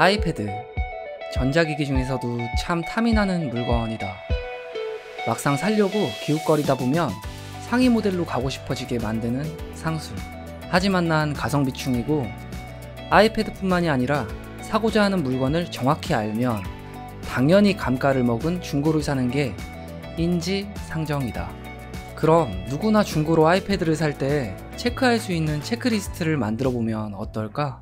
아이패드, 전자기기 중에서도 참 탐이 나는 물건이다. 막상 사려고 기웃거리다 보면 상위 모델로 가고 싶어지게 만드는 상술. 하지만 난 가성비충이고 아이패드뿐만이 아니라 사고자 하는 물건을 정확히 알면 당연히 감가를 먹은 중고를 사는 게 인지상정이다. 그럼 누구나 중고로 아이패드를 살 때 체크할 수 있는 체크리스트를 만들어 보면 어떨까?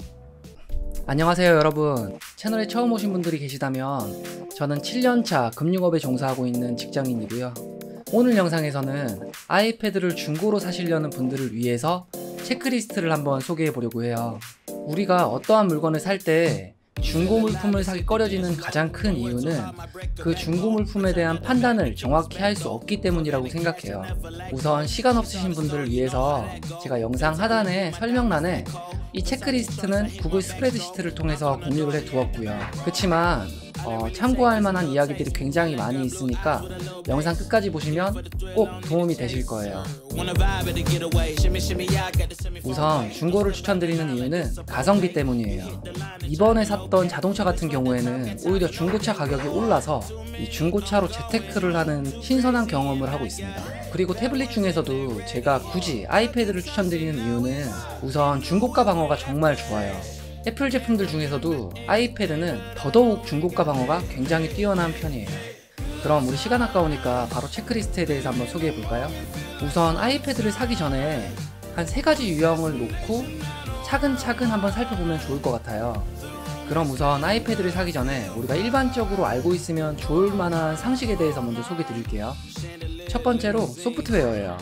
안녕하세요 여러분. 채널에 처음 오신 분들이 계시다면 저는 7년차 금융업에 종사하고 있는 직장인이고요. 오늘 영상에서는 아이패드를 중고로 사시려는 분들을 위해서 체크리스트를 한번 소개해 보려고 해요. 우리가 어떠한 물건을 살 때 중고 물품을 사기 꺼려지는 가장 큰 이유는 그 중고 물품에 대한 판단을 정확히 할 수 없기 때문이라고 생각해요. 우선 시간 없으신 분들을 위해서 제가 영상 하단에 설명란에 이 체크리스트는 구글 스프레드시트를 통해서 공유를 해 두었고요. 그치만 참고할 만한 이야기들이 굉장히 많이 있으니까 영상 끝까지 보시면 꼭 도움이 되실 거예요. 우선 중고를 추천드리는 이유는 가성비 때문이에요. 이번에 샀던 자동차 같은 경우에는 오히려 중고차 가격이 올라서 이 중고차로 재테크를 하는 신선한 경험을 하고 있습니다. 그리고 태블릿 중에서도 제가 굳이 아이패드를 추천드리는 이유는 우선 중고가 방어가 정말 좋아요. 애플 제품들 중에서도 아이패드는 더더욱 중고가 방어가 굉장히 뛰어난 편이에요. 그럼 우리 시간 아까우니까 바로 체크리스트에 대해서 한번 소개해 볼까요? 우선 아이패드를 사기 전에 한 3가지 유형을 놓고 차근차근 한번 살펴보면 좋을 것 같아요. 그럼 우선 아이패드를 사기 전에 우리가 일반적으로 알고 있으면 좋을 만한 상식에 대해서 먼저 소개해 드릴게요. 첫 번째로 소프트웨어예요.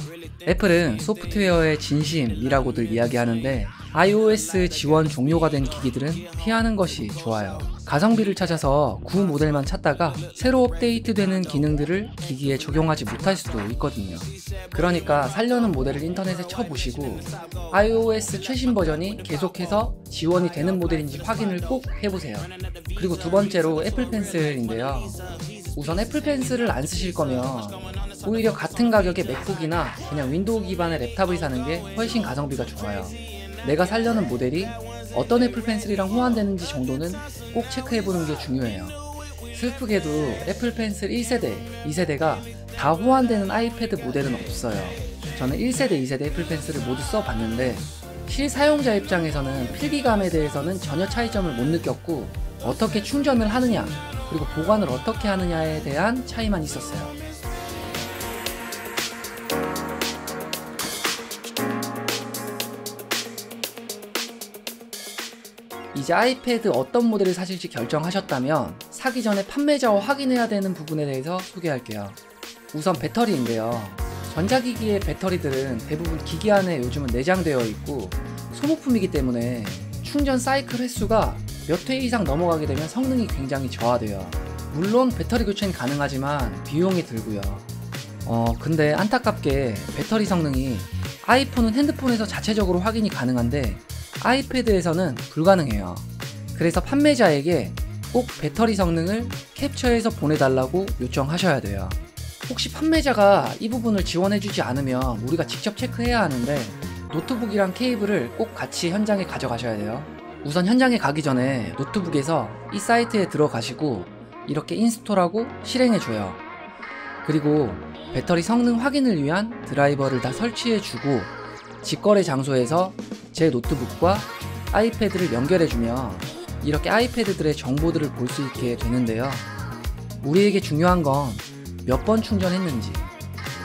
애플은 소프트웨어의 진심이라고들 이야기하는데 iOS 지원 종료가 된 기기들은 피하는 것이 좋아요. 가성비를 찾아서 구 모델만 찾다가 새로 업데이트되는 기능들을 기기에 적용하지 못할 수도 있거든요. 그러니까 살려는 모델을 인터넷에 쳐보시고 iOS 최신 버전이 계속해서 지원이 되는 모델인지 확인을 꼭 해보세요. 그리고 두 번째로 애플 펜슬인데요. 우선 애플 펜슬을 안 쓰실 거면 오히려 같은 가격의 맥북이나 그냥 윈도우 기반의 랩탑을 사는 게 훨씬 가성비가 좋아요. 내가 살려는 모델이 어떤 애플 펜슬이랑 호환되는지 정도는 꼭 체크해보는 게 중요해요. 슬프게도 애플 펜슬 1세대, 2세대가 다 호환되는 아이패드 모델은 없어요. 저는 1세대, 2세대 애플 펜슬을 모두 써봤는데 실사용자 입장에서는 필기감에 대해서는 전혀 차이점을 못 느꼈고 어떻게 충전을 하느냐 그리고 보관을 어떻게 하느냐에 대한 차이만 있었어요. 이제 아이패드 어떤 모델을 사실지 결정하셨다면 사기 전에 판매자와 확인해야 되는 부분에 대해서 소개할게요. 우선 배터리인데요. 전자기기의 배터리들은 대부분 기기 안에 요즘은 내장되어 있고 소모품이기 때문에 충전 사이클 횟수가 몇 회 이상 넘어가게 되면 성능이 굉장히 저하돼요. 물론 배터리 교체는 가능하지만 비용이 들고요. 근데 안타깝게 배터리 성능이 아이폰은 핸드폰에서 자체적으로 확인이 가능한데 아이패드에서는 불가능해요. 그래서 판매자에게 꼭 배터리 성능을 캡처해서 보내달라고 요청하셔야 돼요. 혹시 판매자가 이 부분을 지원해주지 않으면 우리가 직접 체크해야 하는데 노트북이랑 케이블을 꼭 같이 현장에 가져가셔야 돼요. 우선 현장에 가기 전에 노트북에서 이 사이트에 들어가시고 이렇게 인스톨하고 실행해줘요. 그리고 배터리 성능 확인을 위한 드라이버를 다 설치해주고 직거래 장소에서 제 노트북과 아이패드를 연결해주면 이렇게 아이패드들의 정보들을 볼 수 있게 되는데요. 우리에게 중요한 건 몇 번 충전했는지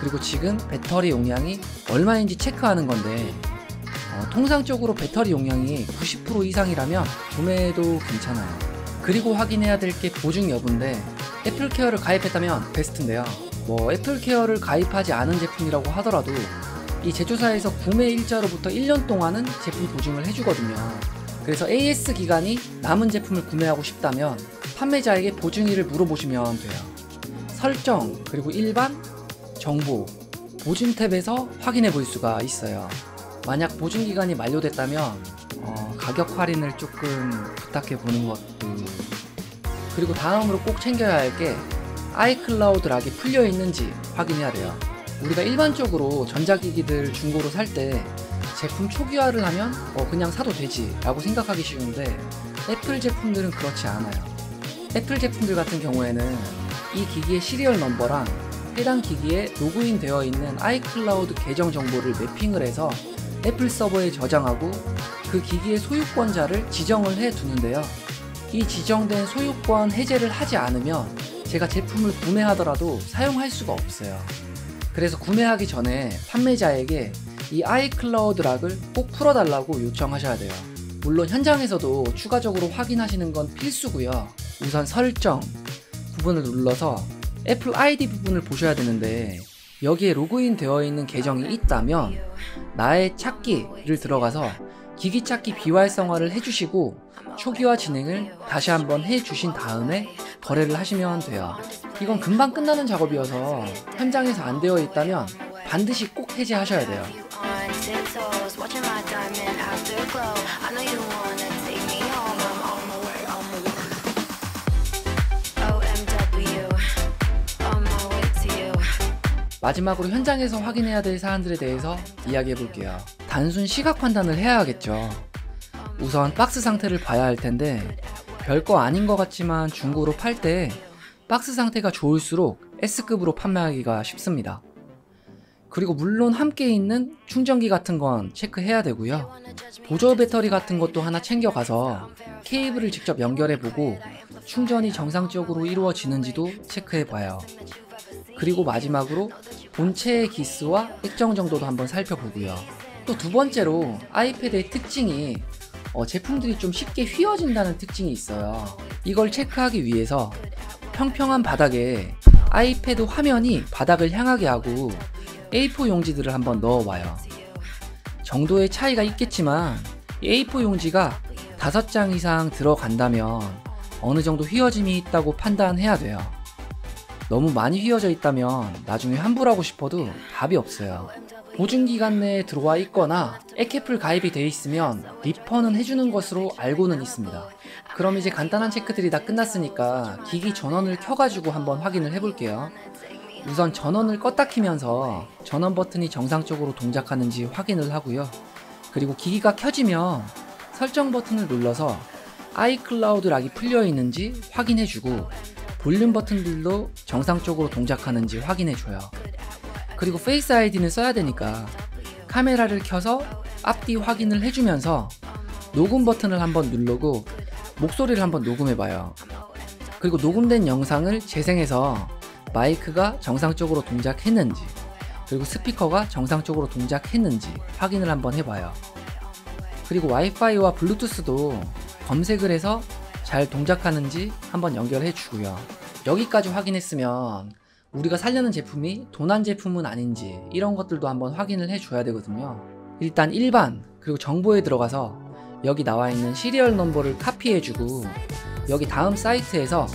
그리고 지금 배터리 용량이 얼마인지 체크하는 건데 통상적으로 배터리 용량이 90% 이상이라면 구매해도 괜찮아요. 그리고 확인해야 될 게 보증 여부인데 애플케어를 가입했다면 베스트인데요. 애플케어를 가입하지 않은 제품이라고 하더라도 이 제조사에서 구매 일자로부터 1년 동안은 제품 보증을 해주거든요. 그래서 AS 기간이 남은 제품을 구매하고 싶다면 판매자에게 보증일을 물어보시면 돼요. 설정 그리고 일반, 정보, 보증 탭에서 확인해 볼 수가 있어요. 만약 보증 기간이 만료됐다면 가격 할인을 조금 부탁해 보는 것도. 그리고 다음으로 꼭 챙겨야 할 게 아이클라우드 락이 풀려 있는지 확인해야 돼요. 우리가 일반적으로 전자기기들 중고로 살 때 제품 초기화를 하면 그냥 사도 되지 라고 생각하기 쉬운데 애플 제품들은 그렇지 않아요. 애플 제품들 같은 경우에는 이 기기의 시리얼 넘버랑 해당 기기에 로그인 되어 있는 아이클라우드 계정 정보를 매핑을 해서 애플 서버에 저장하고 그 기기의 소유권자를 지정을 해 두는데요. 이 지정된 소유권 해제를 하지 않으면 제가 제품을 구매하더라도 사용할 수가 없어요. 그래서 구매하기 전에 판매자에게 이 아이클라우드 락을 꼭 풀어달라고 요청하셔야 돼요. 물론 현장에서도 추가적으로 확인하시는 건 필수고요. 우선 설정 부분을 눌러서 애플 아이디 부분을 보셔야 되는데 여기에 로그인 되어 있는 계정이 있다면 나의 찾기를 들어가서 기기 찾기 비활성화를 해주시고 초기화 진행을 다시 한번 해주신 다음에 거래를 하시면 돼요. 이건 금방 끝나는 작업이어서 현장에서 안 되어 있다면 반드시 꼭 해제하셔야 돼요. 마지막으로 현장에서 확인해야 될 사안들에 대해서 이야기해 볼게요. 단순 시각 판단을 해야겠죠. 우선 박스 상태를 봐야 할 텐데 별거 아닌 것 같지만 중고로 팔 때 박스 상태가 좋을수록 S급으로 판매하기가 쉽습니다. 그리고 물론 함께 있는 충전기 같은 건 체크해야 되고요. 보조 배터리 같은 것도 하나 챙겨가서 케이블을 직접 연결해보고 충전이 정상적으로 이루어지는지도 체크해봐요. 그리고 마지막으로 본체의 기스와 액정 정도도 한번 살펴보고요. 또 두 번째로 아이패드의 특징이 제품들이 좀 쉽게 휘어진다는 특징이 있어요. 이걸 체크하기 위해서 평평한 바닥에 아이패드 화면이 바닥을 향하게 하고 A4 용지들을 한번 넣어봐요. 정도의 차이가 있겠지만 A4 용지가 5장 이상 들어간다면 어느 정도 휘어짐이 있다고 판단해야 돼요. 너무 많이 휘어져 있다면 나중에 환불하고 싶어도 답이 없어요. 보증기간 내에 들어와 있거나 에케플 가입이 돼 있으면 리펀은 해주는 것으로 알고는 있습니다. 그럼 이제 간단한 체크들이 다 끝났으니까 기기 전원을 켜가지고 한번 확인을 해볼게요. 우선 전원을 껐다 키면서 전원 버튼이 정상적으로 동작하는지 확인을 하고요. 그리고 기기가 켜지면 설정 버튼을 눌러서 아이클라우드 락이 풀려 있는지 확인해주고 볼륨 버튼들도 정상적으로 동작하는지 확인해줘요. 그리고 페이스 아이디는 써야 되니까 카메라를 켜서 앞뒤 확인을 해주면서 녹음 버튼을 한번 누르고 목소리를 한번 녹음해봐요. 그리고 녹음된 영상을 재생해서 마이크가 정상적으로 동작했는지 그리고 스피커가 정상적으로 동작했는지 확인을 한번 해봐요. 그리고 와이파이와 블루투스도 검색을 해서 잘 동작하는지 한번 연결해 주고요. 여기까지 확인했으면 우리가 사려는 제품이 도난 제품은 아닌지 이런 것들도 한번 확인을 해줘야 되거든요. 일단 일반 그리고 정보에 들어가서 여기 나와 있는 시리얼 넘버를 카피해주고 여기 다음 사이트에서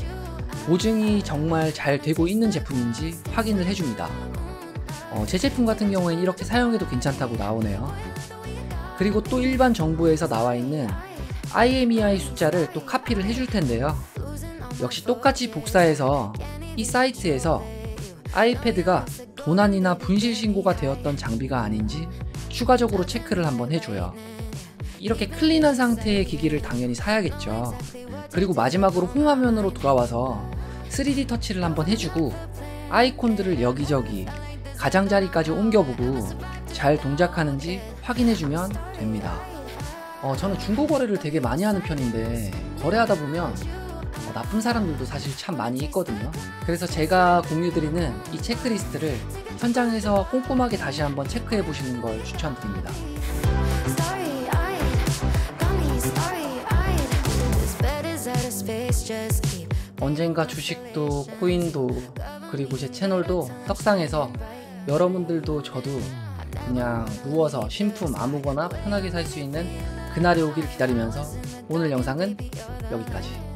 보증이 정말 잘 되고 있는 제품인지 확인을 해줍니다. 제 제품 같은 경우에는 이렇게 사용해도 괜찮다고 나오네요. 그리고 또 일반 정보에서 나와 있는 IMEI 숫자를 또 카피를 해줄 텐데요. 역시 똑같이 복사해서 이 사이트에서 아이패드가 도난이나 분실 신고가 되었던 장비가 아닌지 추가적으로 체크를 한번 해줘요. 이렇게 클린한 상태의 기기를 당연히 사야겠죠. 그리고 마지막으로 홈화면으로 돌아와서 3D 터치를 한번 해주고 아이콘들을 여기저기 가장자리까지 옮겨보고 잘 동작하는지 확인해주면 됩니다. 저는 중고 거래를 되게 많이 하는 편인데 거래하다 보면 나쁜 사람들도 사실 참 많이 있거든요. 그래서 제가 공유드리는 이 체크리스트를 현장에서 꼼꼼하게 다시 한번 체크해 보시는 걸 추천드립니다. 언젠가 주식도 코인도 그리고 제 채널도 떡상해서 여러분들도 저도 그냥 누워서 신품 아무거나 편하게 살 수 있는 그날이 오길 기다리면서 오늘 영상은 여기까지.